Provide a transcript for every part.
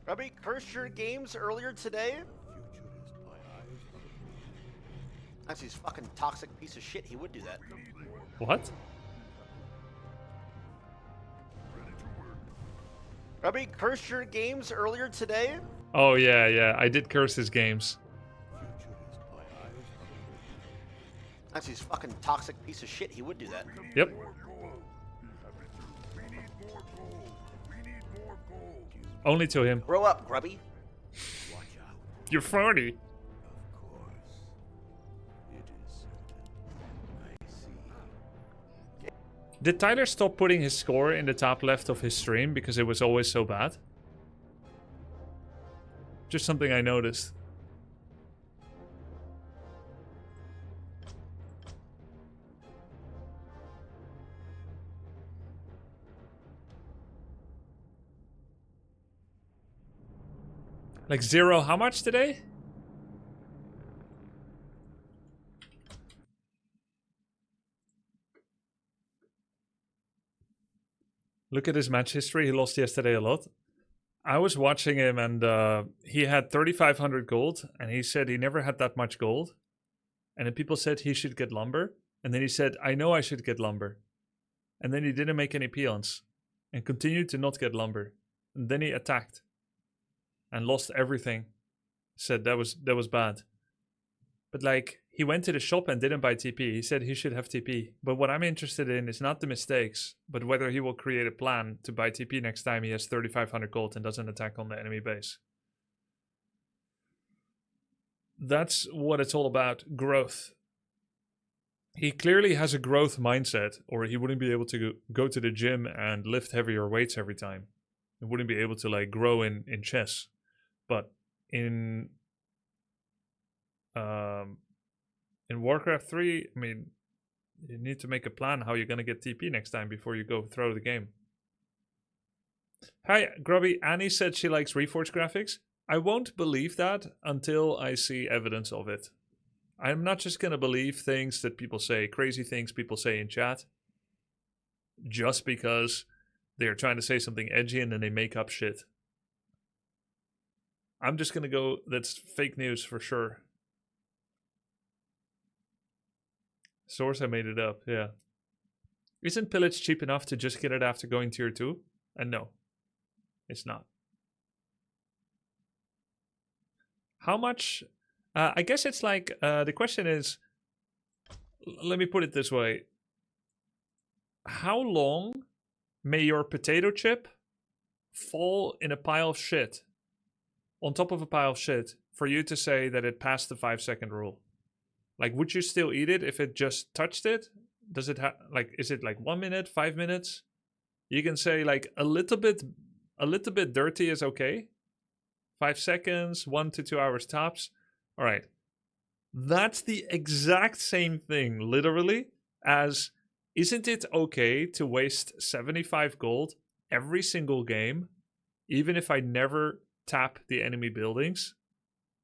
Grubby cursed your games earlier today? That's his fucking toxic piece of shit. He would do that. What? Grubby cursed your games earlier today? Oh, yeah. I did curse his games. That's his fucking toxic piece of shit. He would do that. Yep. Only to him. Grow up, Grubby. You're 40. Did Tyler stop putting his score in the top left of his stream because it was always so bad? Just something I noticed. Like 0, how much today? Look at his match history. He lost yesterday a lot. I was watching him and he had 3,500 gold. And he said he never had that much gold. And then people said he should get lumber. And then he said, I know I should get lumber. And then he didn't make any peons. And continued to not get lumber. And then he attacked. And lost everything. Said that was bad. But like, he went to the shop and didn't buy TP. He said he should have TP. But what I'm interested in is not the mistakes, but whether he will create a plan to buy TP next time he has 3,500 gold and doesn't attack on the enemy base. That's what it's all about, growth. He clearly has a growth mindset, or he wouldn't be able to go to the gym and lift heavier weights every time. He wouldn't be able to like grow in chess. But in Warcraft 3, I mean, you need to make a plan how you're going to get TP next time before you go throw the game. Hi, Grubby. Annie said she likes Reforged graphics. I won't believe that until I see evidence of it. I'm not just going to believe things that people say, crazy things people say in chat, just because they're trying to say something edgy and then they make up shit. I'm just going to go, that's fake news for sure. Source, I made it up, yeah. Isn't pillage cheap enough to just get it after going tier 2? And no, it's not. How much? I guess it's like, the question is, let me put it this way. How long may your potato chip fall in a pile of shit, on top of a pile of shit, for you to say that it passed the 5-second rule? Like, would you still eat it if it just touched it? Does it have, like, is it like 1 minute, 5 minutes? You can say like a little bit dirty is okay. 5 seconds, 1 to 2 hours tops. All right. That's the exact same thing, literally, as isn't it okay to waste 75 gold every single game, even if I never tap the enemy buildings?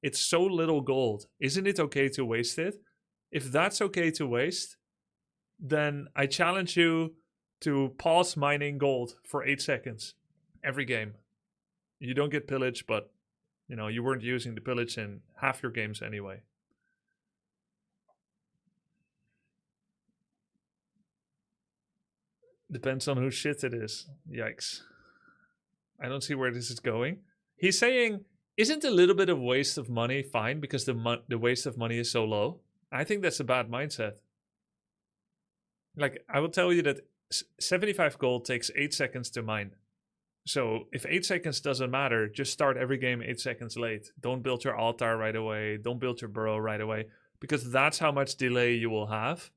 It's so little gold. Isn't it okay to waste it? If that's okay to waste, then I challenge you to pause mining gold for 8 seconds every game. You don't get pillage, but you know, you weren't using the pillage in half your games anyway. Depends on whose shit it is. Yikes. I don't see where this is going. He's saying, isn't a little bit of waste of money fine because the waste of money is so low? I think that's a bad mindset. Like, I will tell you that 75 gold takes 8 seconds to mine. So if 8 seconds doesn't matter, just start every game 8 seconds late. Don't build your altar right away. Don't build your burrow right away. Because that's how much delay you will have.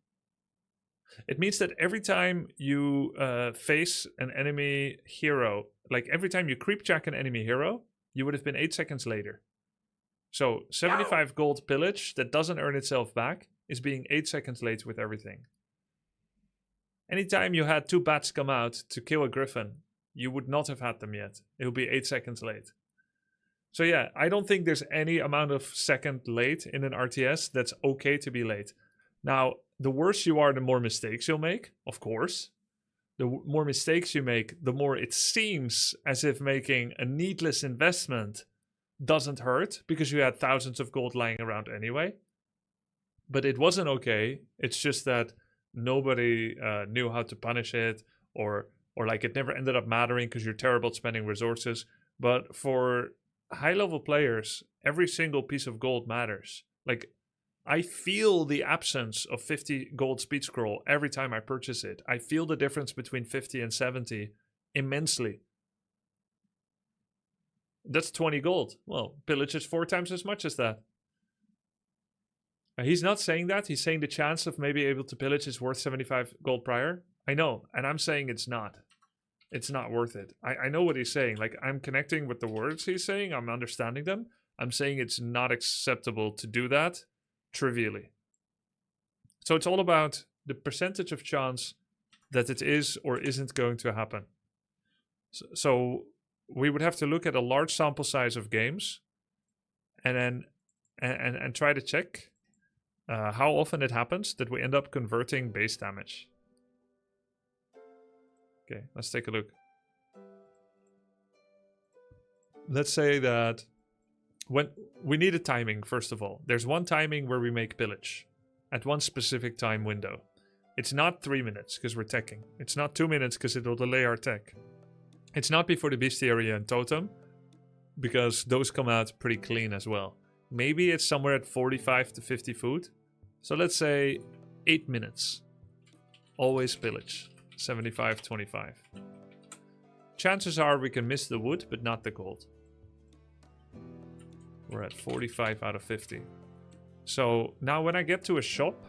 It means that every time you face an enemy hero, like every time you creep check an enemy hero, you would have been 8 seconds later. So 75 gold pillage that doesn't earn itself back is being 8 seconds late with everything. Anytime you had 2 bats come out to kill a griffin, you would not have had them yet. It would be 8 seconds late. So yeah, I don't think there's any amount of second late in an RTS that's okay to be late. Now, the worse you are, the more mistakes you'll make, of course. more mistakes you make, the more it seems as if making a needless investment doesn't hurt because you had thousands of gold lying around anyway. But it wasn't okay. It's just that nobody knew how to punish it, or like it never ended up mattering because you're terrible at spending resources. But for high-level players, every single piece of gold matters. Like, I feel the absence of 50 gold speed scroll every time I purchase it. I feel the difference between 50 and 70 immensely. That's 20 gold. Well, pillage is 4 times as much as that. He's not saying that. He's saying the chance of maybe able to pillage is worth 75 gold prior. I know, and I'm saying it's not. It's not worth it. I know what he's saying. Like, I'm connecting with the words he's saying. I'm understanding them. I'm saying it's not acceptable to do that trivially. So it's all about the percentage of chance that it is or isn't going to happen. So we would have to look at a large sample size of games and then and try to check how often it happens that we end up converting base damage. Okay, let's take a look. Let's say that when we need a timing, first of all. There's one timing where we make pillage at one specific time window. It's not 3 minutes because we're teching. It's not 2 minutes because it will delay our tech. It's not before the bestiary and totem because those come out pretty clean as well. Maybe it's somewhere at 45 to 50 food. So let's say 8 minutes. Always pillage. 75-25. Chances are we can miss the wood, but not the gold. We're at 45 out of 50. So now when I get to a shop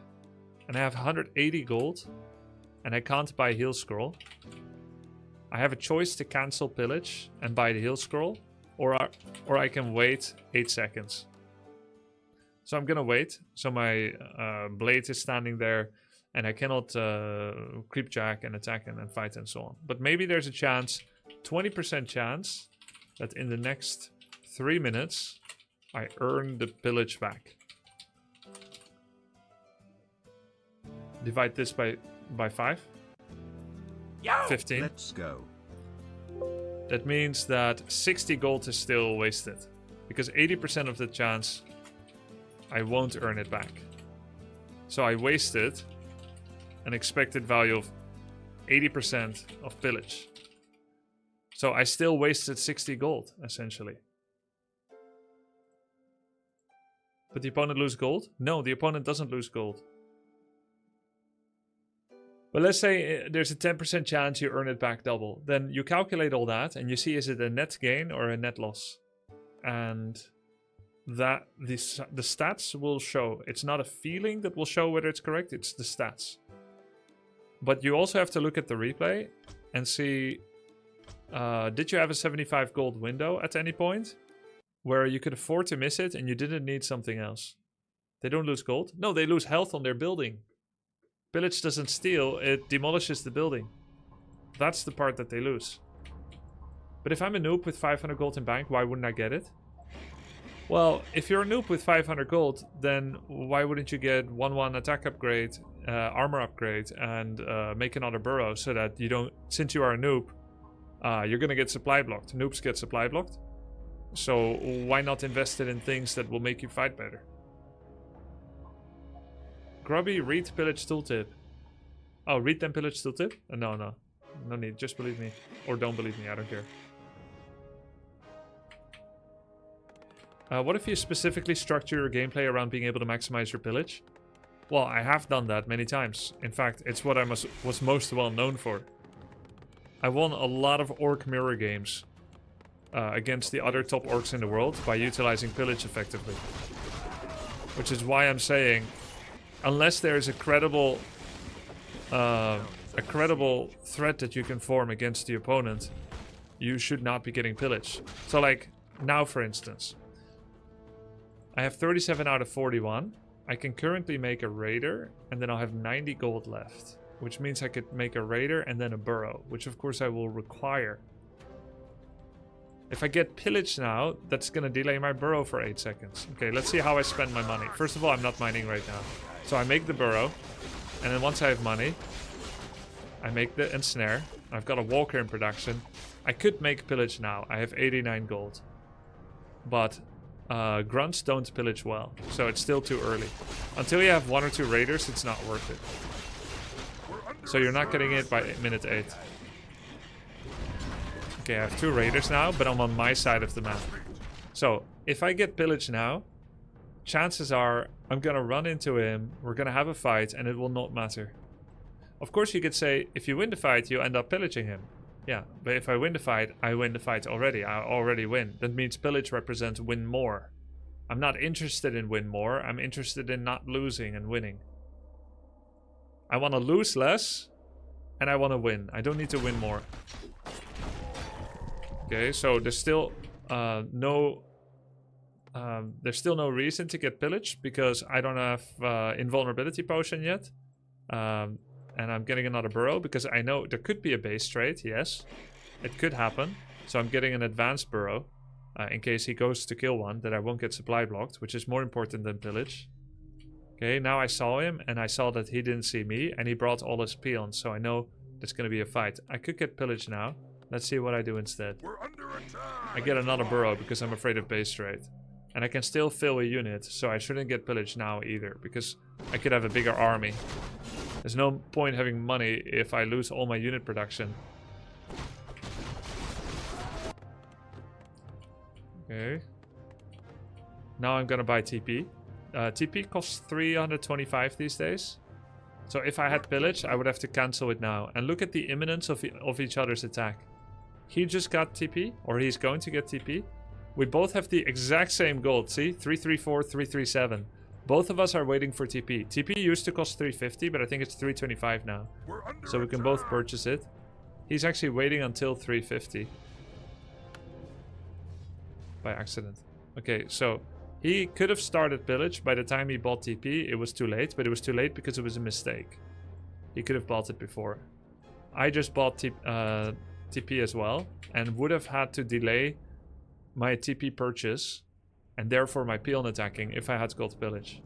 and I have 180 gold and I can't buy heal scroll, I have a choice to cancel pillage and buy the heal scroll, or I can wait 8 seconds. So I'm gonna wait. So my blade is standing there and I cannot creep jack and attack and fight and so on. But maybe there's a chance, 20% chance, that in the next 3 minutes I earn the pillage back. Divide this by 5. Yo! 15. Let's go. That means that 60 gold is still wasted. Because 80% of the chance I won't earn it back. So I wasted an expected value of 80% of pillage. So I still wasted 60 gold, essentially. But the opponent lose gold? No, the opponent doesn't lose gold. But let's say there's a 10% chance you earn it back double. Then you calculate all that and you see, is it a net gain or a net loss? And that the stats will show. It's not a feeling that will show whether it's correct, it's the stats. But you also have to look at the replay and see, did you have a 75 gold window at any point where you could afford to miss it and you didn't need something else? They don't lose gold? No, they lose health on their building. Pillage doesn't steal, it demolishes the building. That's the part that they lose. But if I'm a noob with 500 gold in bank, why wouldn't I get it? Well, if you're a noob with 500 gold, then why wouldn't you get 1-1 attack upgrade, armor upgrade, and make another burrow so that you don't, since you are a noob, you're gonna get supply blocked. Noobs get supply blocked. So why not invest it in things that will make you fight better? Grubby, read pillage tooltip. Oh, read them pillage tooltip? No need, just believe me. Or don't believe me, I don't care. What if you specifically structure your gameplay around being able to maximize your pillage? Well, I have done that many times. In fact, it's what I was most well known for. I won a lot of orc mirror games against the other top orcs in the world by utilizing pillage effectively. Which is why I'm saying, unless there is a credible threat that you can form against the opponent, you should not be getting pillage. So like, now for instance, I have 37 out of 41. I can currently make a raider, and then I'll have 90 gold left. Which means I could make a raider and then a burrow, which of course I will require. If I get pillage now, that's gonna delay my burrow for 8 seconds. Okay, let's see how I spend my money. First of all, I'm not mining right now. So I make the burrow, and then once I have money, I make the ensnare. I've got a walker in production. I could make pillage now. I have 89 gold. But grunts don't pillage well, so it's still too early. Until you have 1 or 2 raiders, it's not worth it. So you're not getting it by minute 8. Okay, I have 2 raiders now, but I'm on my side of the map. So if I get pillage now, chances are I'm gonna run into him, we're gonna have a fight, and it will not matter. Of course you could say, if you win the fight, you end up pillaging him. Yeah, but if I win the fight, I win the fight already. I already win. That means pillage represents win more. I'm not interested in win more. I'm interested in not losing and winning. I want to lose less, and I want to win. I don't need to win more. Okay, so there's still no reason to get pillaged because I don't have invulnerability potion yet. And I'm getting another burrow because I know there could be a base trade, yes. It could happen. So I'm getting an advanced burrow in case he goes to kill one that I won't get supply blocked, which is more important than pillage. Okay, now I saw him and I saw that he didn't see me and he brought all his peons, so I know there's going to be a fight. I could get pillage now. Let's see what I do instead. I get another burrow because I'm afraid of base trade. And I can still fill a unit, so I shouldn't get pillage now either because I could have a bigger army. There's no point having money if I lose all my unit production. Okay. Now I'm gonna buy TP. TP costs 325 these days. So if I had pillage, I would have to cancel it now. And look at the imminence of each other's attack. He just got TP, or he's going to get TP. We both have the exact same gold, see? 334, 337. Both of us are waiting for TP. TP used to cost 350, but I think it's 325 now. So we can both purchase it. He's actually waiting until 350. By accident. Okay, so he could have started pillage by the time he bought TP. It was too late, but it was too late because it was a mistake. He could have bought it before. I just bought TP as well and would have had to delay my TP purchase and therefore my peon attacking if I had gold pillage.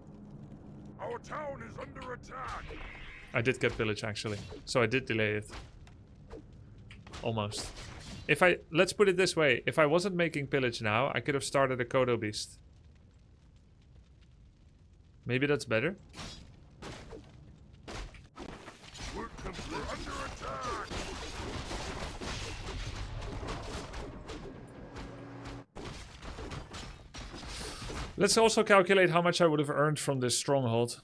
Our town is under attack. I did get pillage actually, so I did delay it. Almost. Let's put it this way, if I wasn't making pillage now, I could have started a Kodo Beast. Maybe that's better? We're under attack. Let's also calculate how much I would have earned from this stronghold.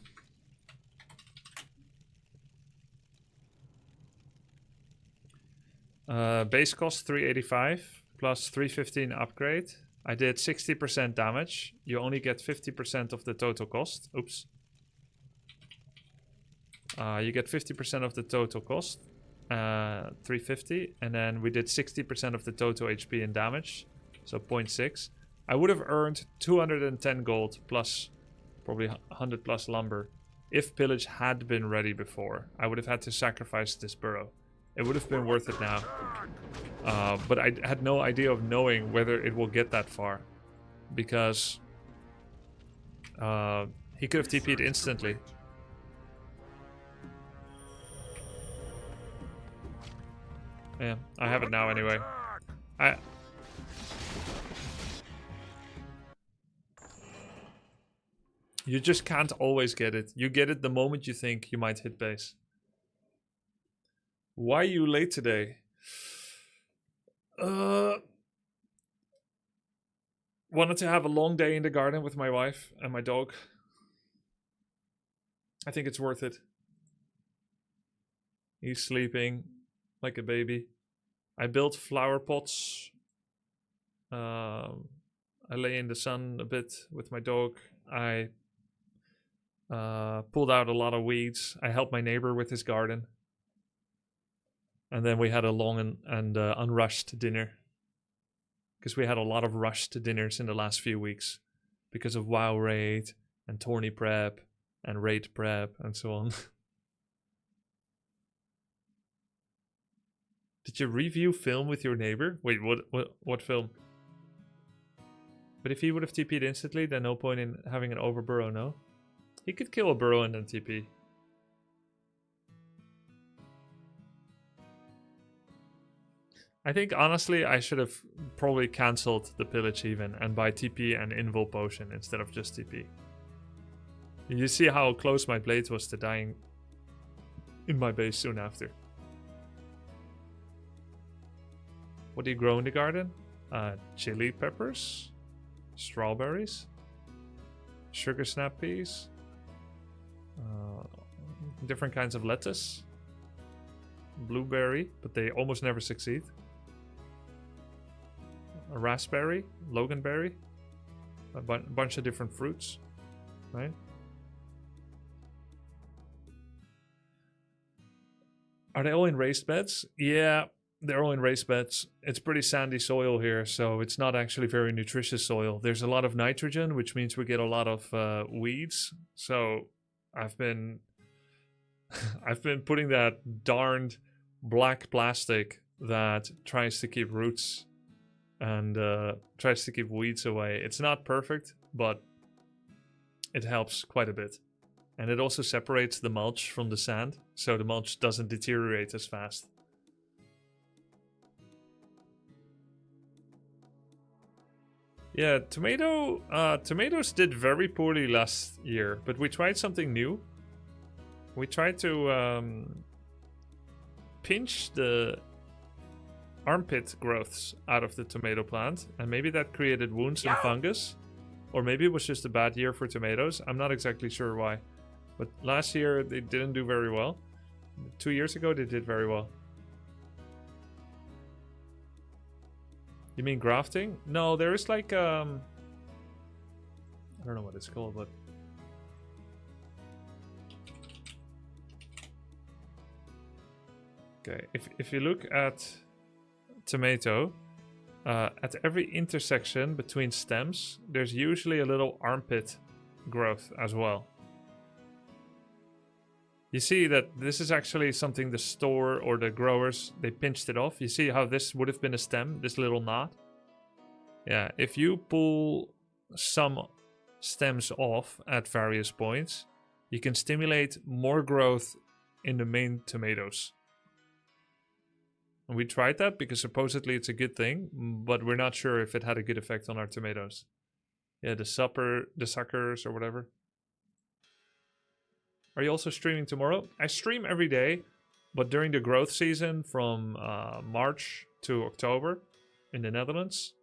Base cost 385 plus 315 upgrade. I did 60% damage. You only get 50% of the total cost. Oops. You get 50% of the total cost. 350. And then we did 60% of the total HP and damage. So 0.6. I would have earned 210 gold plus probably 100 plus lumber if pillage had been ready before. I would have had to sacrifice this burrow. It would have been worth it now. But I had no idea of knowing whether it will get that far. Because he could have TP'd instantly. Yeah, I have it now anyway. You just can't always get it. You get it the moment you think you might hit base. Why are you late today? Wanted to have a long day in the garden with my wife and my dog. I think it's worth it. He's sleeping like a baby. I built flower pots. I lay in the sun a bit with my dog. I pulled out a lot of weeds. I helped my neighbor with his garden. And then we had a long and unrushed dinner. Because we had a lot of rushed dinners in the last few weeks. Because of WoW raid and tourney prep and raid prep and so on. Did you review film with your neighbor? Wait, what film? But if he would have TP'd instantly, then no point in having an overburrow, no? He could kill a burrow and then TP. I think honestly I should have probably cancelled the pillage even and buy TP and invul potion instead of just TP. You see how close my blade was to dying in my base soon after. What do you grow in the garden? Chili peppers, strawberries, sugar snap peas, different kinds of lettuce, blueberry, but they almost never succeed. A raspberry, loganberry, a bunch of different fruits, right? Are they all in raised beds? Yeah, they're all in raised beds. It's pretty sandy soil here, so it's not actually very nutritious soil. There's a lot of nitrogen, which means we get a lot of weeds. So I've been putting that darned black plastic that tries to keep roots and tries to keep weeds away. It's not perfect, but it helps quite a bit. And it also separates the mulch from the sand, so the mulch doesn't deteriorate as fast. Yeah, tomatoes did very poorly last year, but we tried something new. We tried to pinch the armpit growths out of the tomato plant, and maybe that created wounds and fungus. Or maybe it was just a bad year for tomatoes. I'm not exactly sure why. But last year they didn't do very well. 2 years ago they did very well. You mean grafting? No, there is like I don't know what it's called, but okay, if you look at tomato, at every intersection between stems, there's usually a little armpit growth as well. You see that this is actually something the store or the growers, they pinched it off. You see how this would have been a stem, this little knot? Yeah, if you pull some stems off at various points, you can stimulate more growth in the main tomatoes. And we tried that because supposedly it's a good thing, but we're not sure if it had a good effect on our tomatoes. Yeah, the suckers or whatever. Are you also streaming tomorrow? I stream every day, but during the growth season from March to October in the Netherlands,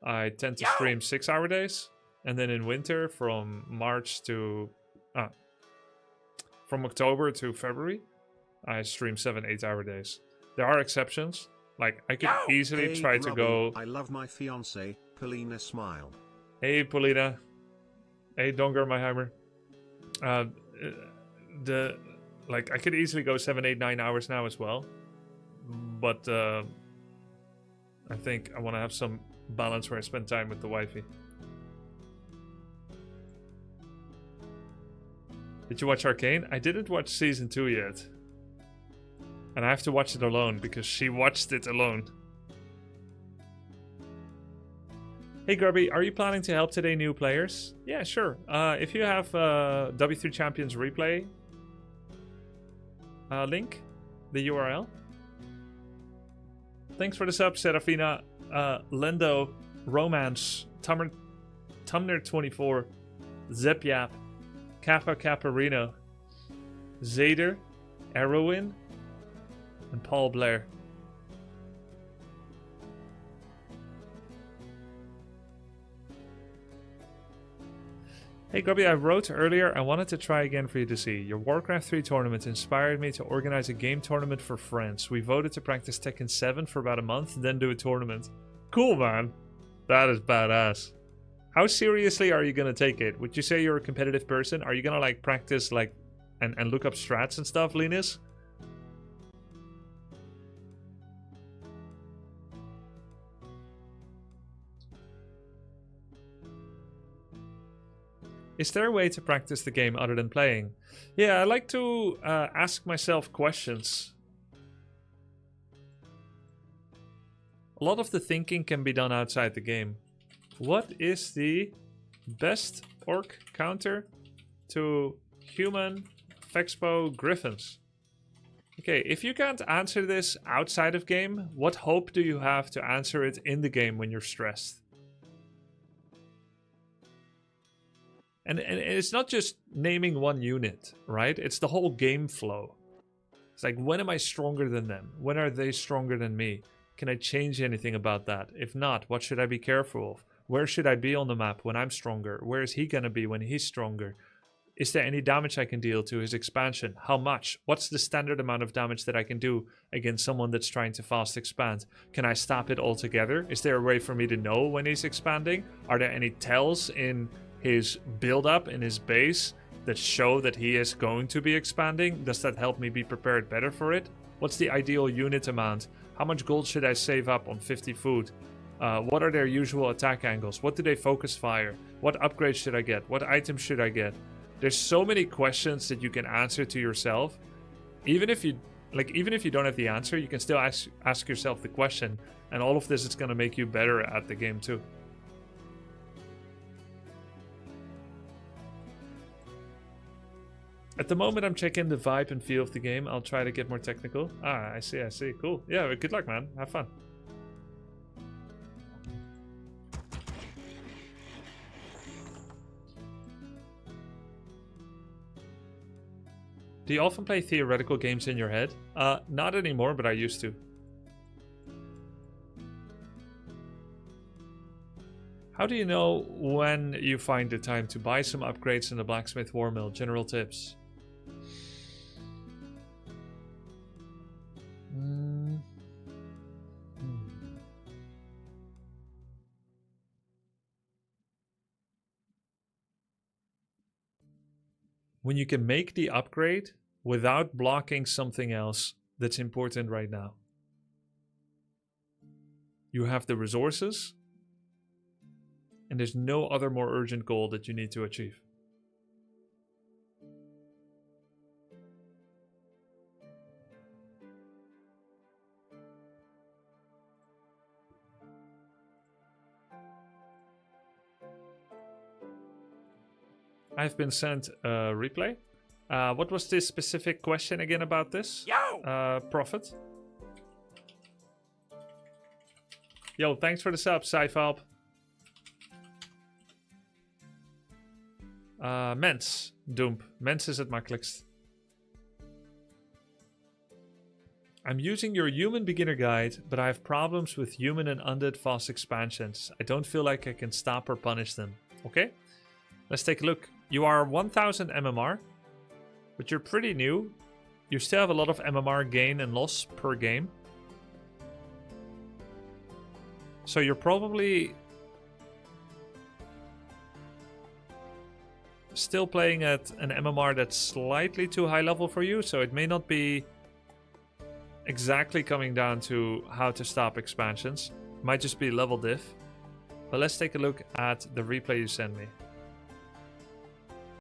I tend to stream 6-hour days. And then in winter from from October to February, I stream 7-8-hour days. There are exceptions. Like I could easily try to go. I love my fiance, Polina smile. Hey Polina. Hey Donger Meihammer. I could easily go 7, 8, 9 hours now as well, but I think I want to have some balance where I spend time with the wifey. Did you watch Arcane? I didn't watch season 2 yet, and I have to watch it alone because she watched it alone. Hey Grubby, are you planning to help today new players? Yeah, sure. If you have W3 Champions replay link, the URL. Thanks for the sub, Serafina, Lendo, Romance, Tumner24, Zepiap, Kappa Caparino, Zader, Erwin, and Paul Blair. Hey Grubby, I wrote earlier I wanted to try again for you to see. Your Warcraft 3 tournament inspired me to organize a game tournament for friends. We voted to practice Tekken 7 for about a month, then do a tournament. Cool, man. That is badass. How seriously are you gonna take it? Would you say you're a competitive person? Are you gonna like practice like and look up strats and stuff, Linus? Is there a way to practice the game other than playing? Yeah, I like to ask myself questions. A lot of the thinking can be done outside the game. What is the best orc counter to human Fexpo Griffins? Okay, if you can't answer this outside of game, what hope do you have to answer it in the game when you're stressed? And it's not just naming one unit, right? It's the whole game flow. It's like, when am I stronger than them? When are they stronger than me? Can I change anything about that? If not, what should I be careful of? Where should I be on the map when I'm stronger? Where is he gonna be when he's stronger? Is there any damage I can deal to his expansion? How much? What's the standard amount of damage that I can do against someone that's trying to fast expand? Can I stop it altogether? Is there a way for me to know when he's expanding? Are there any tells in his build-up, in his base, that show that he is going to be expanding? Does that help me be prepared better for it? What's the ideal unit amount? How much gold should I save up on 50 food? What are their usual attack angles? What do they focus fire? What upgrades should I get? What items should I get? There's so many questions that you can answer to yourself. Even if you don't have the answer, you can still ask yourself the question, and all of this is going to make you better at the game too. At the moment, I'm checking the vibe and feel of the game. I'll try to get more technical. Ah, I see. Cool. Yeah, good luck, man. Have fun. Do you often play theoretical games in your head? Not anymore, but I used to. How do you know when you find the time to buy some upgrades in the blacksmith war mill? General tips. When you can make the upgrade without blocking something else that's important right now. You have the resources, and there's no other more urgent goal that you need to achieve. I've been sent a replay. What was the specific question again about this? Yo! Prophet. Yo, thanks for the sub, Cyphalp. Mens. Doomp. Mens is het makkelijkst. I'm using your human beginner guide, but I have problems with human and undead fast expansions. I don't feel like I can stop or punish them. Okay, let's take a look. You are 1000 MMR, but you're pretty new. You still have a lot of MMR gain and loss per game. So you're probably still playing at an MMR that's slightly too high level for you, so it may not be exactly coming down to how to stop expansions. It might just be level diff. But let's take a look at the replay you sent me.